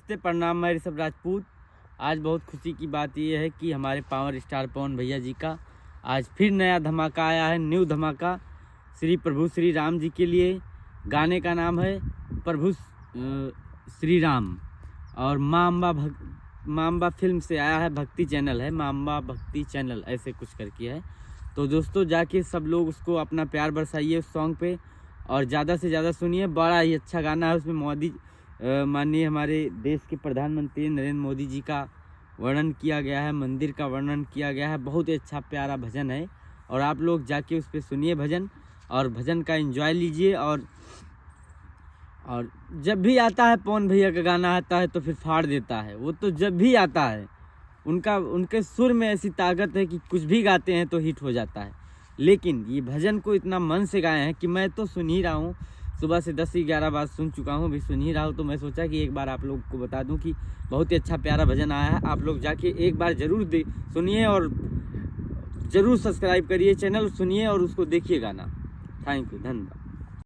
नमस्ते, प्रणाम। मैं ऋषभ राजपूत। आज बहुत खुशी की बात यह है कि हमारे पावर स्टार पवन भैया जी का आज फिर नया धमाका आया है, न्यू धमाका श्री प्रभु श्री राम जी के लिए। गाने का नाम है प्रभु श्री राम और माँ अम्बा फिल्म से आया है। भक्ति चैनल है, माँ अम्बा भक्ति चैनल ऐसे कुछ करके है। तो दोस्तों जाके सब लोग उसको अपना प्यार बरसाइए उस सॉन्ग पे और ज़्यादा से ज़्यादा सुनिए। बड़ा ही अच्छा गाना है। उसमें माननीय हमारे देश के प्रधानमंत्री नरेंद्र मोदी जी का वर्णन किया गया है, मंदिर का वर्णन किया गया है। बहुत ही अच्छा प्यारा भजन है और आप लोग जाके उस पर सुनिए भजन और भजन का एंजॉय लीजिए। और जब भी आता है पवन भैया का गाना आता है तो फिर फाड़ देता है। वो तो जब भी आता है उनके सुर में ऐसी ताकत है कि कुछ भी गाते हैं तो हिट हो जाता है। लेकिन ये भजन को इतना मन से गाए हैं कि मैं तो सुन ही रहा हूँ, सुबह से 10-11 बार सुन चुका हूँ, अभी सुन ही रहा हूँ। तो मैं सोचा कि एक बार आप लोग को बता दूं कि बहुत ही अच्छा प्यारा भजन आया है। आप लोग जाके एक बार ज़रूर सुनिए और ज़रूर सब्सक्राइब करिए चैनल, सुनिए और उसको देखिए गाना। थैंक यू, धन्यवाद।